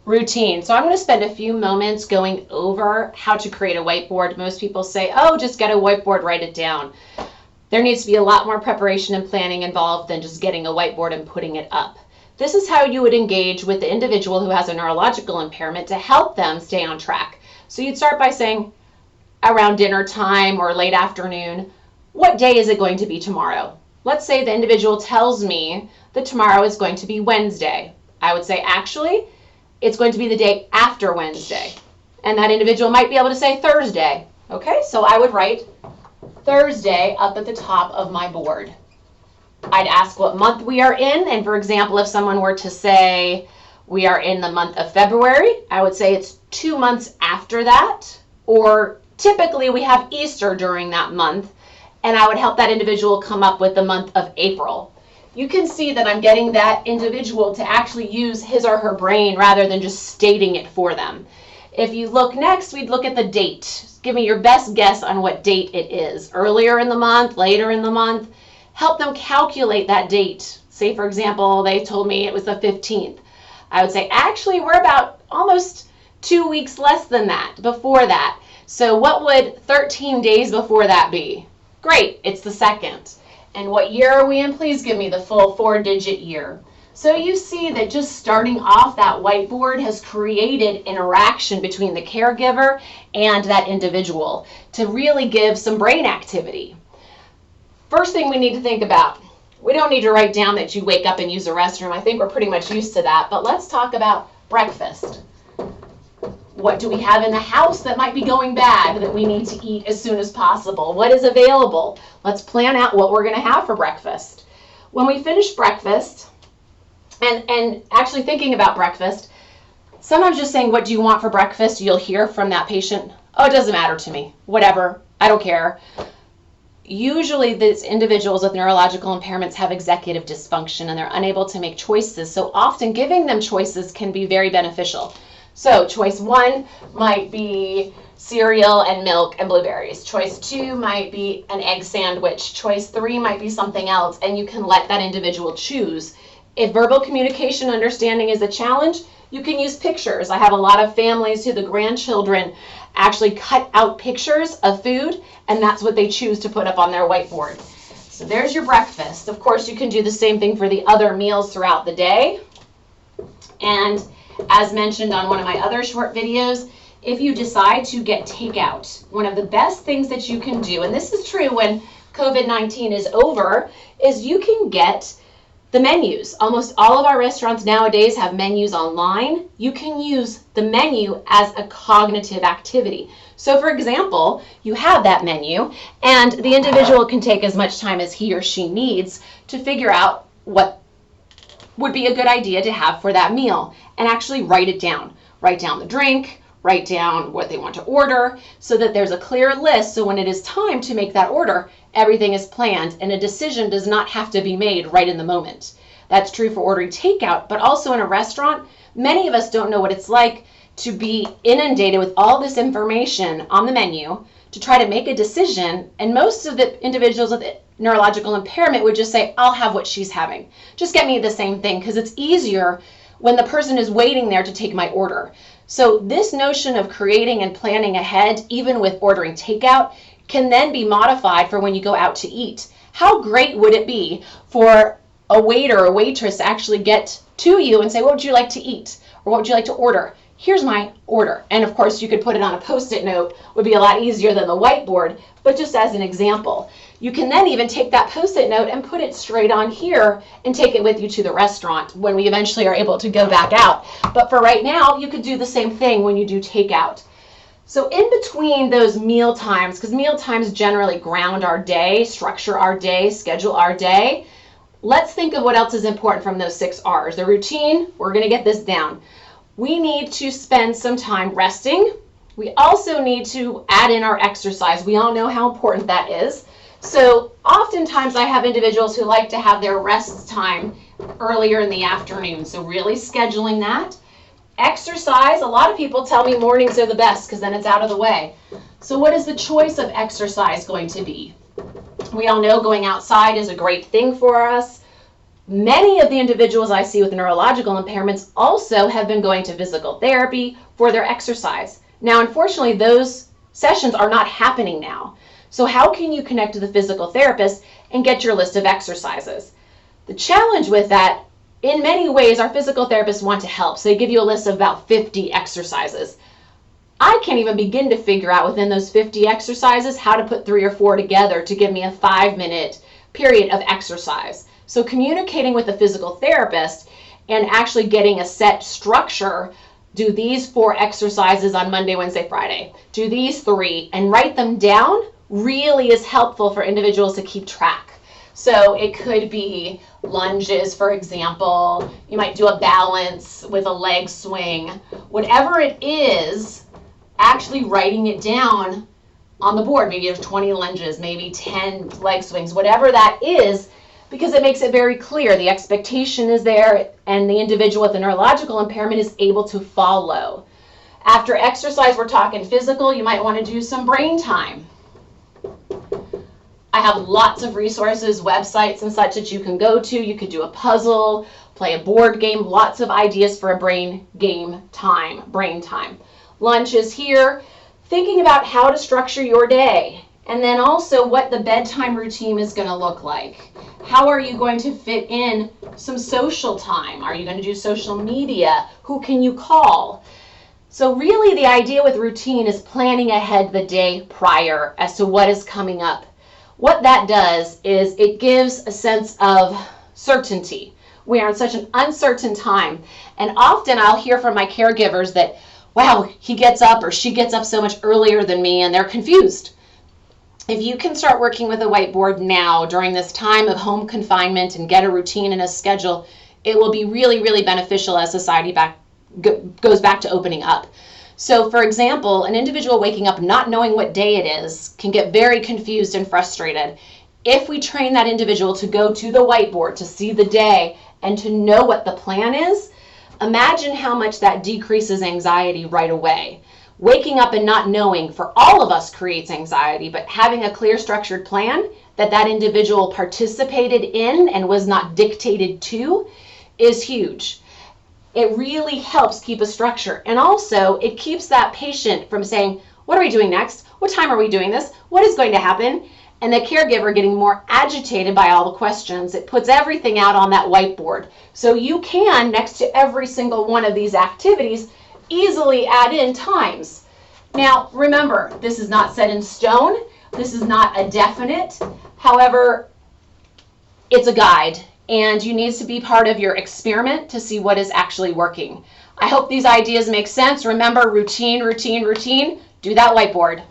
Routine. So I'm going to spend a few moments going over how to create a whiteboard. Most people say, oh, just get a whiteboard, write it down. There needs to be a lot more preparation and planning involved than just getting a whiteboard and putting it up. This is how you would engage with the individual who has a neurological impairment to help them stay on track. So you'd start by saying, around dinner time or late afternoon, what day is it going to be tomorrow? Let's say the individual tells me that tomorrow is going to be Wednesday. I would say, actually, it's going to be the day after Wednesday. And that individual might be able to say Thursday. Okay, so I would write Thursday up at the top of my board. I'd ask what month we are in, and for example, if someone were to say we are in the month of February, I would say it's 2 months after that, or typically we have Easter during that month, and I would help that individual come up with the month of April. You can see that I'm getting that individual to actually use his or her brain rather than just stating it for them. If you look next, we'd look at the date. Give me your best guess on what date it is. Earlier in the month, later in the month. Help them calculate that date. Say, for example, they told me it was the 15th. I would say, actually, we're about almost 2 weeks less than that, before that. So what would 13 days before that be? Great, it's the 2nd. And what year are we in? Please give me the full 4-digit year. So you see that just starting off, that whiteboard has created interaction between the caregiver and that individual to really give some brain activity. First thing we need to think about, we don't need to write down that you wake up and use the restroom. I think we're pretty much used to that, but let's talk about breakfast. What do we have in the house that might be going bad that we need to eat as soon as possible? What is available? Let's plan out what we're going to have for breakfast. When we finish breakfast, and actually thinking about breakfast, sometimes just saying, what do you want for breakfast? You'll hear from that patient, oh, it doesn't matter to me. Whatever. I don't care. Usually these individuals with neurological impairments have executive dysfunction and they're unable to make choices. So often giving them choices can be very beneficial. So choice 1 might be cereal and milk and blueberries. Choice 2 might be an egg sandwich. Choice 3 might be something else, and you can let that individual choose. If verbal communication understanding is a challenge, you can use pictures. I have a lot of families who the grandchildren actually cut out pictures of food, and that's what they choose to put up on their whiteboard. So there's your breakfast. Of course, you can do the same thing for the other meals throughout the day. And as mentioned on one of my other short videos, if you decide to get takeout, one of the best things that you can do, and this is true when COVID-19 is over, is you can get the menus. Almost all of our restaurants nowadays have menus online. You can use the menu as a cognitive activity. So for example, you have that menu and the individual can take as much time as he or she needs to figure out what would be a good idea to have for that meal and actually write it down. Write down the drink, write down what they want to order so that there's a clear list, so when it is time to make that order, everything is planned and a decision does not have to be made right in the moment. That's true for ordering takeout, but also in a restaurant, many of us don't know what it's like to be inundated with all this information on the menu to try to make a decision, and most of the individuals with neurological impairment would just say, I'll have what she's having. Just get me the same thing, because it's easier when the person is waiting there to take my order. So this notion of creating and planning ahead, even with ordering takeout, can then be modified for when you go out to eat. How great would it be for a waiter or waitress to actually get to you and say, what would you like to eat? Or what would you like to order? Here's my order. And of course you could put it on a post-it note, would be a lot easier than the whiteboard, but just as an example. You can then even take that post-it note and put it straight on here and take it with you to the restaurant when we eventually are able to go back out. But for right now, you could do the same thing when you do takeout. So in between those meal times, because meal times generally ground our day, structure our day, schedule our day, let's think of what else is important from those 6 R's. The routine, we're going to get this down. We need to spend some time resting. We also need to add in our exercise. We all know how important that is. So oftentimes I have individuals who like to have their rest time earlier in the afternoon. So really scheduling that. Exercise, a lot of people tell me mornings are the best because then it's out of the way. So what is the choice of exercise going to be? We all know going outside is a great thing for us. Many of the individuals I see with neurological impairments also have been going to physical therapy for their exercise. Now, unfortunately, those sessions are not happening now. So how can you connect to the physical therapist and get your list of exercises? The challenge with that, in many ways, our physical therapists want to help. So they give you a list of about 50 exercises. I can't even begin to figure out within those 50 exercises how to put 3 or 4 together to give me a 5-minute period of exercise. So communicating with the physical therapist and actually getting a set structure, do these 4 exercises on Monday, Wednesday, Friday, do these 3, and write them down really is helpful for individuals to keep track. So it could be lunges, for example. You might do a balance with a leg swing. Whatever it is, actually writing it down on the board. Maybe there's 20 lunges, maybe 10 leg swings, whatever that is, because it makes it very clear. The expectation is there, and the individual with a neurological impairment is able to follow. After exercise, we're talking physical, you might want to do some brain time. I have lots of resources, websites and such that you can go to. You could do a puzzle, play a board game, lots of ideas for a brain time. Lunch is here, thinking about how to structure your day, and then also what the bedtime routine is going to look like. How are you going to fit in some social time? Are you going to do social media? Who can you call? So really the idea with routine is planning ahead the day prior as to what is coming up. What that does is it gives a sense of certainty. We are in such an uncertain time, and often I'll hear from my caregivers that, wow, he gets up or she gets up so much earlier than me, and they're confused. If you can start working with a whiteboard now during this time of home confinement and get a routine and a schedule, it will be really, really beneficial as society goes back to opening up. So for example, an individual waking up not knowing what day it is can get very confused and frustrated. If we train that individual to go to the whiteboard, to see the day, and to know what the plan is, imagine how much that decreases anxiety right away. Waking up and not knowing for all of us creates anxiety, but having a clear structured plan that individual participated in and was not dictated to is huge. It really helps keep a structure, and also it keeps that patient from saying, what are we doing next? What time are we doing this? What is going to happen? And the caregiver getting more agitated by all the questions. It puts everything out on that whiteboard. So you can, next to every single one of these activities, easily add in times. Now, remember, this is not set in stone. This is not a definite. However, it's a guide, and you need to be part of your experiment to see what is actually working. I hope these ideas make sense. Remember, routine, routine, routine. Do that whiteboard.